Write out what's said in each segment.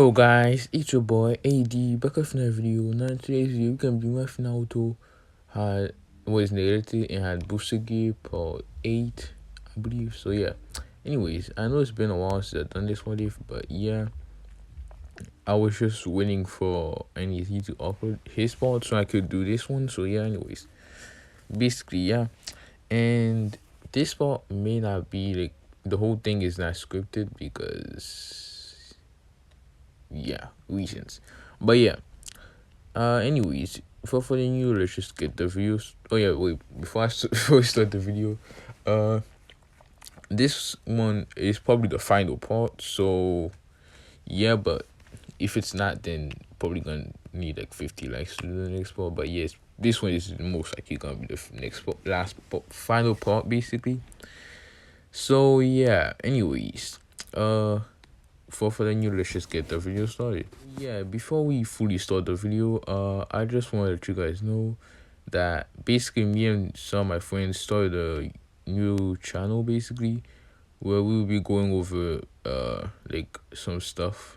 Hello guys, it's your boy AD back with another video. Now in today's video, we're gonna be with Naruto had was negated and had boosted gear per 8, I believe. So yeah. Anyways, I know it's been a while since I've done this one, but yeah, I was just waiting for NET to upload his part so I could do this one. So yeah, anyways, basically yeah, and this part may not be like the whole thing is not scripted because yeah, reasons. But yeah, anyways, for the new, let's just get the views. Oh yeah, wait, before I start the video, uh this one is probably the final part, so yeah, but if it's not, then probably gonna need like 50 likes to do the next part. But yes, this one is most likely gonna be the next part, final part basically. So yeah, anyways, for the new, let's just get the video started. Yeah, before we fully start the video, I just want to let you guys know that basically me and some of my friends started a new channel basically where we'll be going over like some stuff,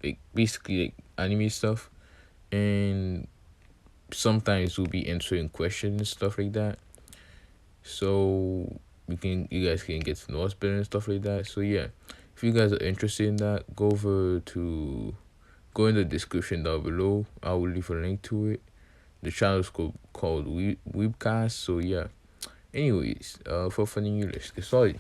like basically like anime stuff, and sometimes we'll be answering questions and stuff like that, so you guys can get to know us better and stuff like that. So yeah, if you guys are interested in that, go in the description down below. I will leave a link to it. The channel is called Weebcast. So yeah. Anyways, for funny new, let's get started.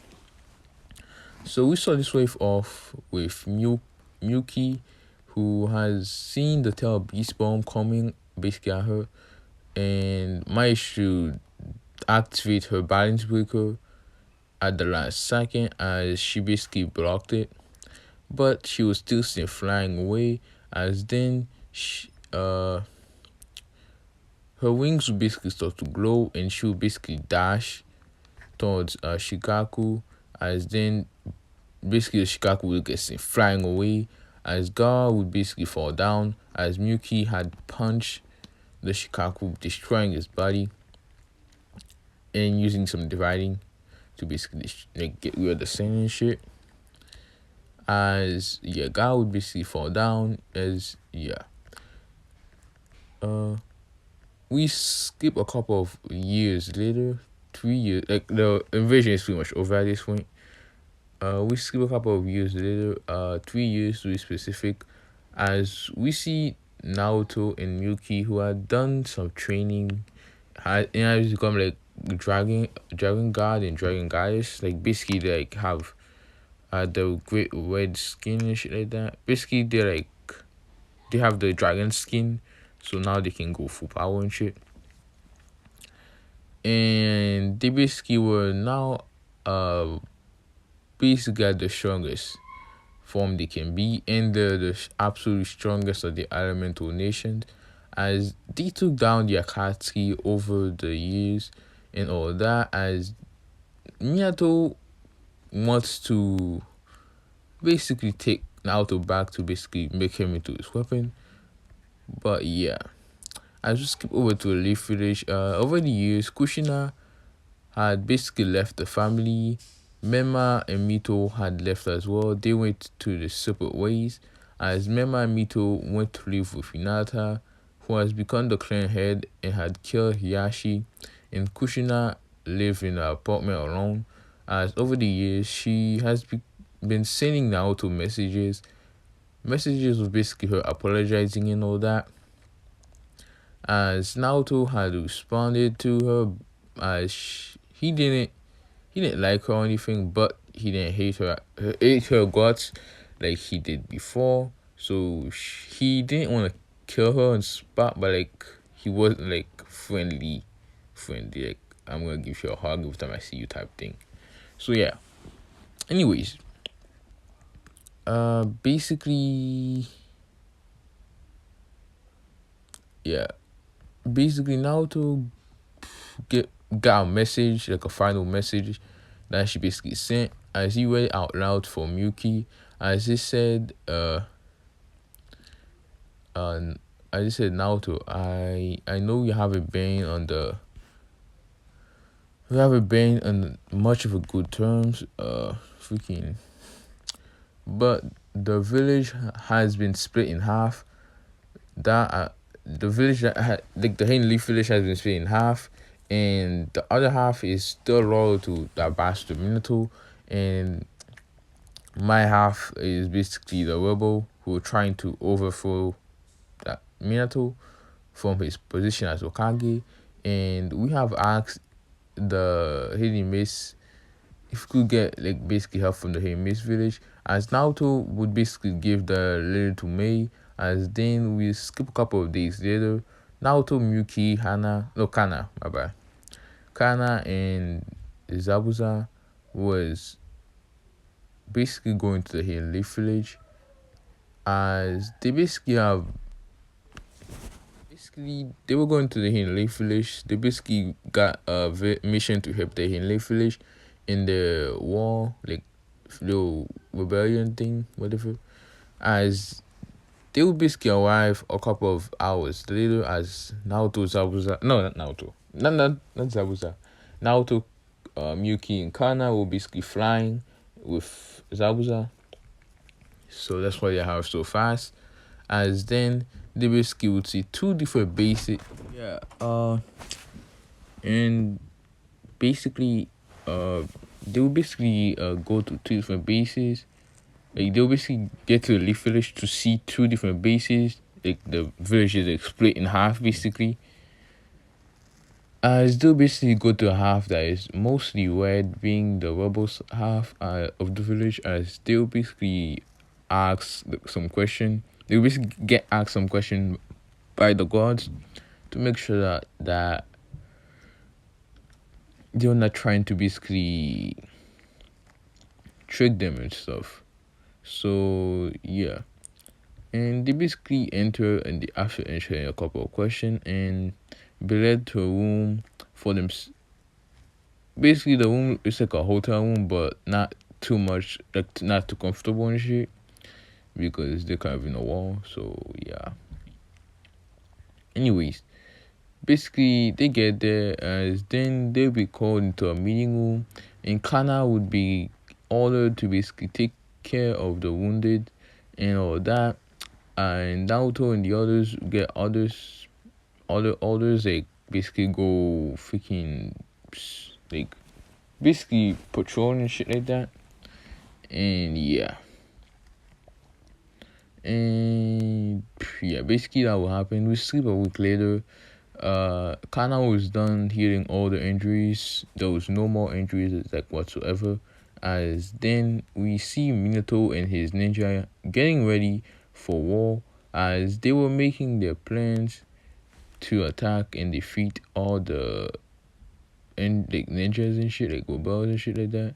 So we saw this wave off with Miyuki, who has seen the tail beast bomb coming basically at her, and managed to activate her balance breaker at the last second as she basically blocked it, but she was still seen flying away. As then her wings would basically start to glow and she would basically dash towards Shukaku, as then basically the Shukaku would get seen flying away, as Gar would basically fall down as Miyuki had punched the Shukaku, destroying his body and using some dividing to basically like get rid of the sand and shit. As yeah, Gar would basically fall down as yeah. We skip a couple of years later, 3 years, like the invasion is pretty much over at this point. We skip a couple of years later, 3 years to be specific, as we see Naruto and Miyuki, who had done some training, has become like dragon god and dragon goddess. Like basically they like have the great red skin and shit like that. Basically they have the dragon skin, so now they can go full power and shit. And they basically were now basically at the strongest form they can be, and the absolute strongest of the elemental nations, as they took down the Akatsuki over the years and all that, as Minato wants to basically take Naruto back to basically make him into his weapon. But yeah, I just skip over to the Leaf Village. Over the years, Kushina had basically left the family. Mema and Mito had left as well. They went to the separate ways, as Mema and Mito went to live with Hinata, who has become the clan head and had killed Hiyashi, and Kushina lived in an apartment alone, as over the years she has been sending Naruto messages was basically her apologizing and all that, as Naruto had responded to her as he didn't like her or anything, but he didn't hate her guts like he did before. So he didn't want to kill her on spot, but like he wasn't like friendly, like I'm gonna give you a hug every time I see you type thing. So yeah. Anyways, basically Naruto got a message, like a final message that she basically sent, as he read it out loud for Miyuki, as he said, I just said, Naruto, I know you haven't been on much of a good terms, but the village has been split in half. That the village that the Hidden Leaf village has been split in half, and the other half is still loyal to the bastard Minato, and my half is basically the rebel who are trying to overthrow that Minato from his position as Hokage, and we have asked the Hidden Mist if we could get like basically help from the Hidden Mist village, as Naruto would basically give the letter to Mei, as then we skip a couple of days later. Naruto, Miyuki, Kana, my bad. Kana and Zabuza was basically going to the Hidden Leaf village, as they were going to the Hidden Leaf village. They basically got a mission to help the Hidden Leaf village in the war, like little rebellion thing, whatever. As they would basically arrive a couple of hours later, as Naruto, Zabuza, no, not Naruto, not Zabuza, Naruto, Miyuki, and Kana were basically flying with Zabuza. So that's why they arrived so fast. As then they basically would see two different bases. Yeah. And basically, they would basically go to two different bases. Like they'll basically get to the Leaf Village to see two different bases. Like the village is like split in half basically. They'll basically go to a half that is mostly red, being the rebels half of the village. As they'll basically ask some question. They'll basically get asked some question by the gods to make sure that they're not trying to basically trick them and stuff. So yeah, and they basically enter, and they after answering a couple of questions and be led to a room for them. Basically, the room is like a hotel room, but not too much, like not too comfortable and shit, because they're kind of in a wall. So yeah. Anyways, basically they get there, as then they'll be called into a meeting room, and Kana would be ordered to basically take care of the wounded and all that, and Naruto and the others get other orders, like basically go freaking like basically patrol and shit like that. And yeah, basically that will happen. We sleep a week later. Kana was done healing all the injuries. There was no more injuries like whatsoever. As then we see Minato and his ninja getting ready for war, as they were making their plans to attack and defeat all the like ninjas and shit, like rebels and shit like that.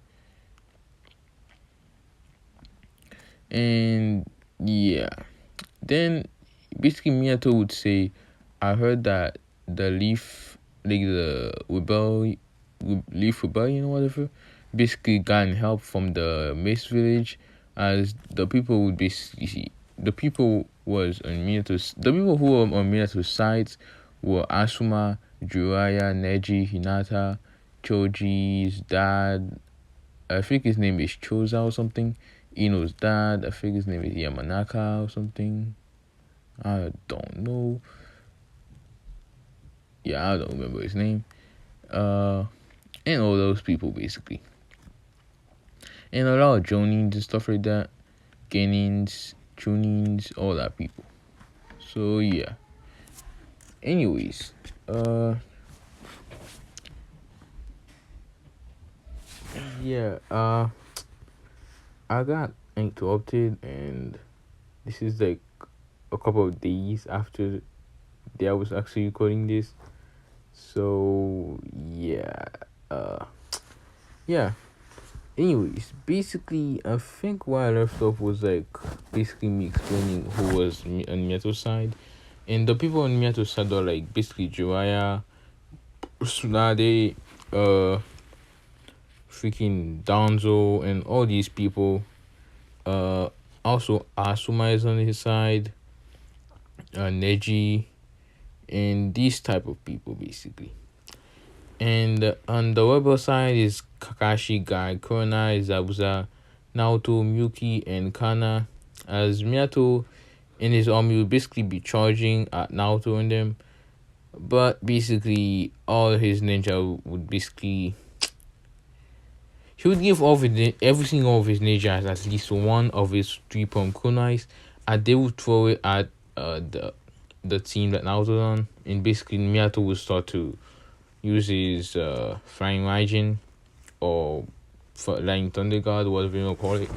And yeah, then basically Minato would say, I heard that the Leaf Rebellion or whatever, basically gotten help from the Mist Village, as the people would basically, the people who were on Minato's sides were Asuma, Jiraiya, Neji, Hinata, Choji's dad, I think his name is Choza or something, Ino's dad, I think his name is Yamanaka or something, I don't know. Yeah, I don't remember his name. And all those people basically. And a lot of Jonins and stuff like that. Genins, Chunins, all that people. So yeah. Anyways, yeah, I got interrupted, and this is like a couple of days after I was actually recording this. So yeah, yeah. Anyways, basically, I think where I left off was like basically me explaining who was on Miyato's side, and the people on Miyato's side are like basically Jiraiya, Tsunade, freaking Danzo, and all these people. Also Asuma is on his side, Neji, and these type of people basically. And on the rebel side is Kakashi, Guy, Kurenai, Zabuza, Naoto, Miyuki, and Kana. as Minato and his army would basically be charging at Naruto and them, but basically all his ninja would basically he would give all of every single of his ninjas at least one of his 3 point kunais, and they would throw it at the team that Naruto's on, and basically Minato would start to use his flying Raijin or Lightning Thunder God, whatever you want to call it,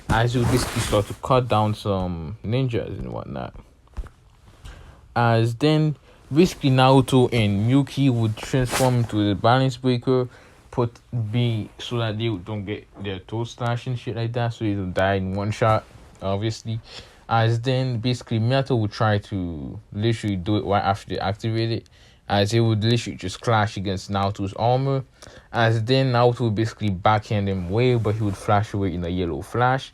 as he would basically start to cut down some ninjas and whatnot. As then basically Naruto and Yuki would transform into the balance breaker, so that they don't get their toes slashed and shit like that, so they don't die in one shot, obviously. As then basically Minato would try to literally do it right after they activate it, as it would literally just clash against Naruto's armor. As then Naruto would basically backhand him away, but he would flash away in a yellow flash.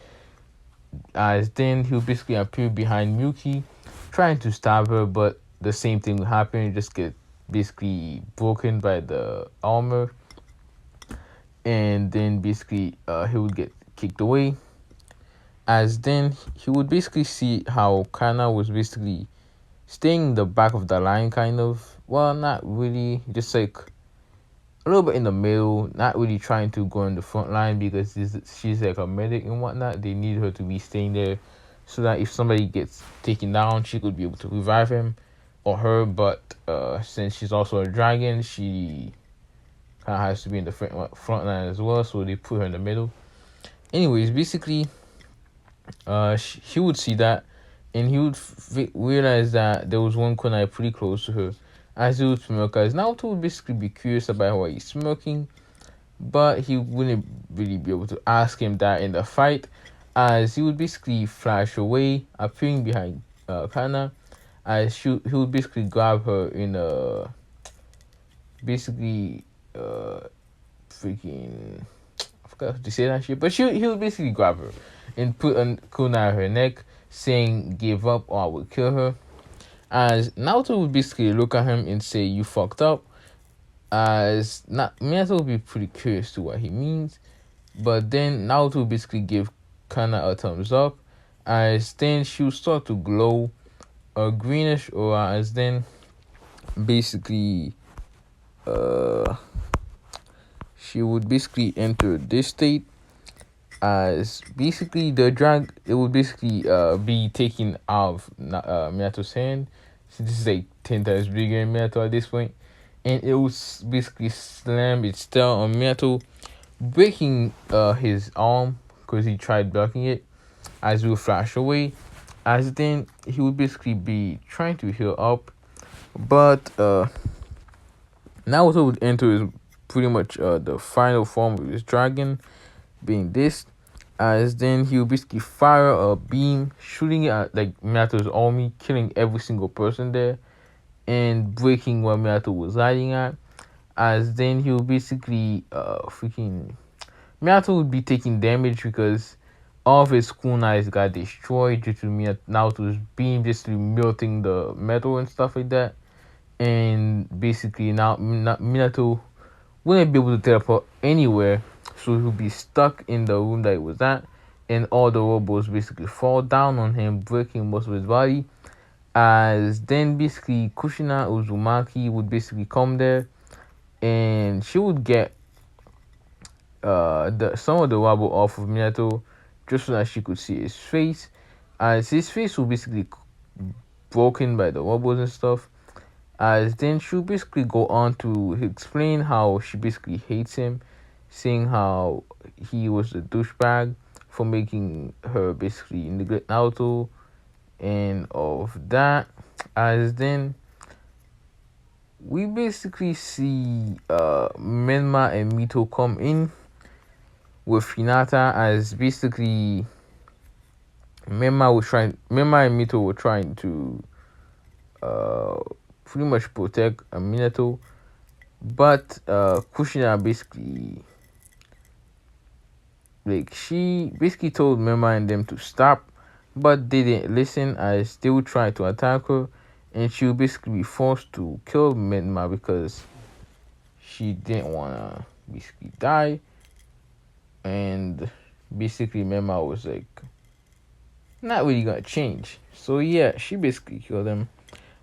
As then he would basically appear behind Yuki, trying to stab her, but the same thing would happen. You just get basically broken by the armor, and then basically he would get kicked away. As then he would basically see how Kana was basically staying in the back of the line, kind of. Well, not really, just like a little bit in the middle, not really trying to go in the front line because she's like a medic and whatnot. They need her to be staying there so that if somebody gets taken down, she could be able to revive him or her. But since she's also a dragon, she kind of has to be in the front line as well, so they put her in the middle. Anyways, basically, he would see that, and he would realize that there was one kunai pretty close to her, as he would smirk. As Naruto would basically be curious about why he's smirking, but he wouldn't really be able to ask him that in the fight, as he would basically flash away, appearing behind Kana, as he would basically grab her in a basically freaking I forgot to say that shit, but he would basically grab her and put a kunai at her neck, saying "give up or I will kill her." As Naruto would basically look at him and say "you fucked up," as Minato would be pretty curious to what he means, but then Naruto would basically give Kana a thumbs up, as then she would start to glow a greenish aura, as then basically she would basically enter this state, as basically it would basically be taken out of Minato's hand. So this is like 10 times bigger than Minato at this point, and it would basically slam its tail on Minato, breaking his arm because he tried blocking it, as he would flash away. As then he would basically be trying to heal up, but Naruto would enter his pretty much the final form of his dragon, being this, as then he would basically fire a beam, shooting it at like Minato's army, killing every single person there, and breaking where Minato was hiding at. As then he would basically Minato would be taking damage because all of his kunais got destroyed due to Naruto's beam just melting the metal and stuff like that. And basically now Minato wouldn't be able to teleport anywhere, so he'll be stuck in the room that he was at, and all the robots basically fall down on him, breaking most of his body. As then basically Kushina Uzumaki would basically come there, and she would get some of the rubble off of Minato just so that she could see his face, as his face was basically broken by the robots and stuff. As then she'll basically go on to explain how she basically hates him, saying how he was a douchebag for making her basically neglect Naruto and all of that. As then we basically see Menma and Mito come in with Hinata, as basically Menma and Mito were trying to pretty much protect Minato, but Kushina basically she basically told Menma and them to stop, but they didn't listen, as they would try to attack her, and she would basically be forced to kill Menma because she didn't wanna basically die. And basically Menma was like not really gonna change. So yeah, she basically killed him.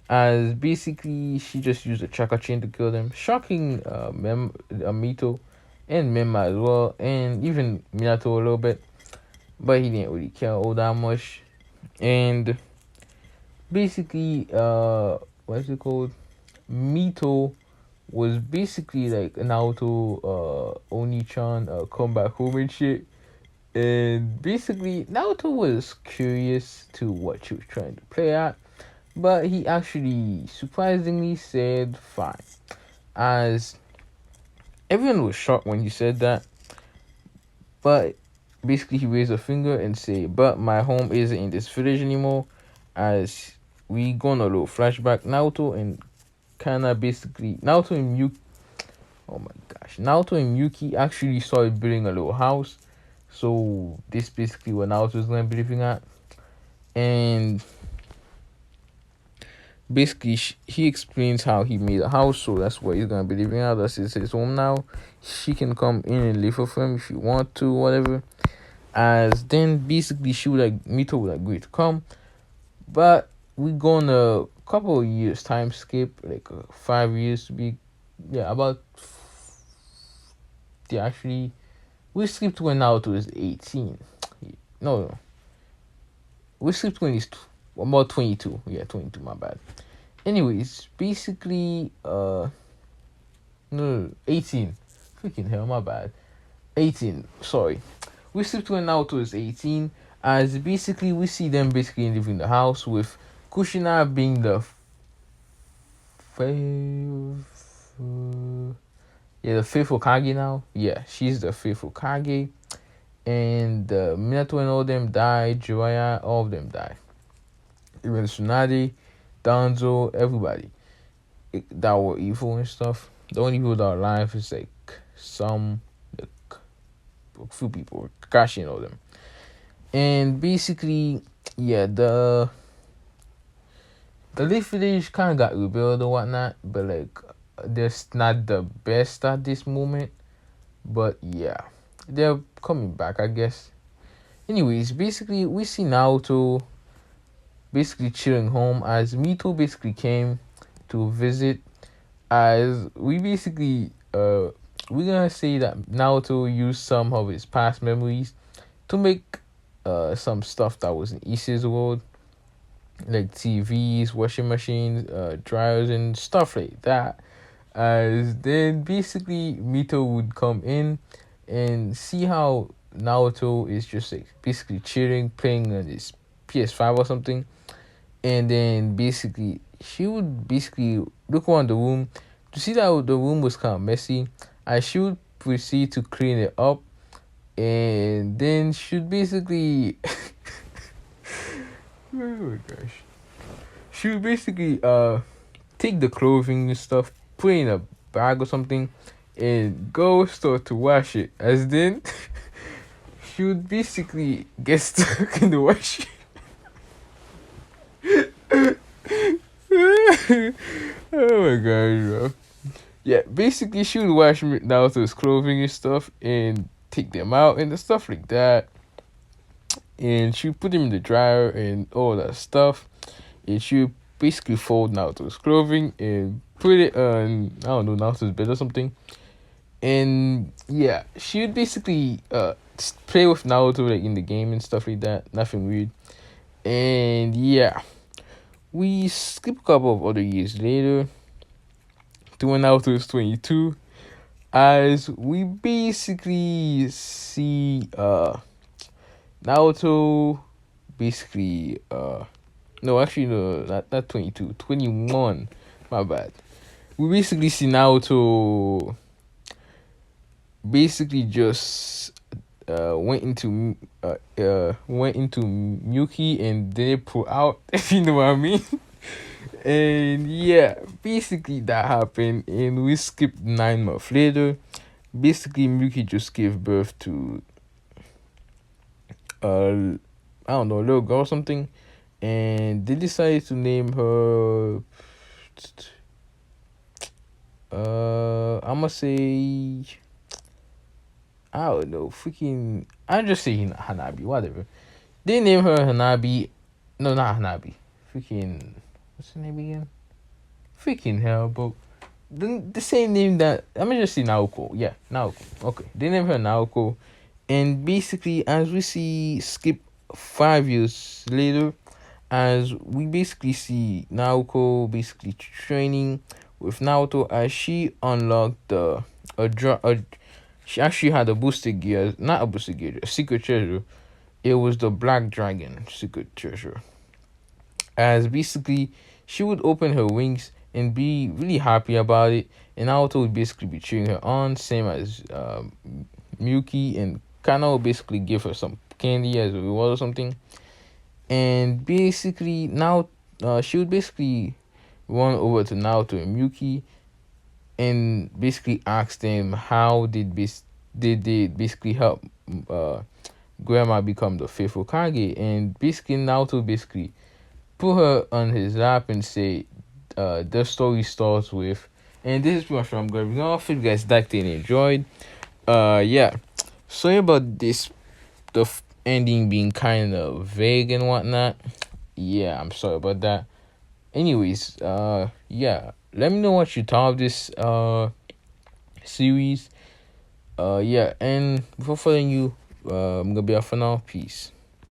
As basically she just used a chakra chain to kill them, shocking Mito and Mema as well, and even Minato a little bit, but he didn't really care all that much. And basically, what's it called? Mito was basically like Naruto, Oni-chan, come back home and shit. And basically, Naruto was curious to what she was trying to play at, but he actually surprisingly said fine. As everyone was shocked when he said that, but basically he raised a finger and said, "But my home isn't in this village anymore." As we go on a little flashback, Naruto and Kana basically Naruto and Yuki. Oh my gosh, Naruto and Yuki actually started building a little house. So this basically what Naruto is gonna be living at, and basically he explains how he made a house, so that's what he's gonna be living at. That's his home now. She can come in and live with him if you want to, whatever. As then basically she would like Mito would agree to come, but we go on a couple of years time skip, like 5 years to be, yeah, about, yeah, actually we skipped when Naruto is 18. No, we skipped when he's about 22. Yeah, 22. My bad. Anyways, basically, no, 18. Freaking hell, my bad. 18. Sorry. We skipped when Naruto is 18. As basically we see them basically living in the house with Kushina being the the faithful Kage now. Yeah, she's the faithful Kage. And Minato and all them died. Jiraiya, all of them died. Even Tsunade, Danzo, everybody that were evil and stuff. The only people that are alive is like like a few people, Kakashi and all them. And basically, yeah, the Leaf Village kind of got rebuilt or whatnot, but like, that's not the best at this moment. But yeah, they're coming back, I guess. Anyways, basically, we see Naruto basically chilling home as Mito basically came to visit. As we basically, we're gonna say that Naruto used some of his past memories to make some stuff that was in Issa's world, like TVs, washing machines, dryers, and stuff like that. As then basically Mito would come in and see how Naruto is just like basically chilling, playing on his PS5 or something, and then basically she would basically look around the room to see that the room was kind of messy, and she would proceed to clean it up, and then she'd basically oh my gosh, she would basically take the clothing and stuff, put it in a bag or something, and go start to wash it. As then she would basically get stuck in the washing. Oh my god, bro. Yeah, basically she would wash Naruto's clothing and stuff and take them out and stuff like that. And she would put them in the dryer and all that stuff. And she would basically fold Naruto's clothing and put it on, I don't know, Naruto's bed or something. And yeah, she would basically play with Naruto like in the game and stuff like that. Nothing weird. And yeah, we skip a couple of other years later to when Naruto is 22, as we basically see Naruto basically no, actually no, not 22, 21. My bad. We basically see Naruto basically just went into Miyuki and then it pulled out, if you know what I mean. And yeah, basically that happened, and we skipped 9 months later. Basically, Miyuki just gave birth to I don't know, a little girl or something, and they decided to name her I'ma say, I don't know, freaking, I just say Hanabi, whatever. They name her Hanabi. No, not Hanabi. Freaking, what's her name again? Freaking hell, bro. The same name that, I'm gonna just say Naoko. Yeah, Naoko. Okay, they name her Naoko, and basically, as we see, skip 5 years later, as we basically see Naoko basically training with Naruto as she unlocked she actually had a boosted gear, not a boosted gear, a secret treasure. It was the Black Dragon secret treasure. As basically she would open her wings and be really happy about it, and Naruto would basically be cheering her on, same as Miyuki, and Kana would basically give her some candy as a reward or something. And basically now she would basically run over to Naruto and Miyuki and basically ask them how did they basically help uh grandma become the fifth Hokage. And basically Naruto basically put her on his lap and say the story starts with, and this is pretty much what I'm going to bring off. If you guys liked it and enjoyed, yeah, sorry about this, ending being kind of vague and whatnot. Yeah, I'm sorry about that. Anyways, yeah, let me know what you thought of this series. Yeah, and before following you, I'm gonna be off for now. Peace.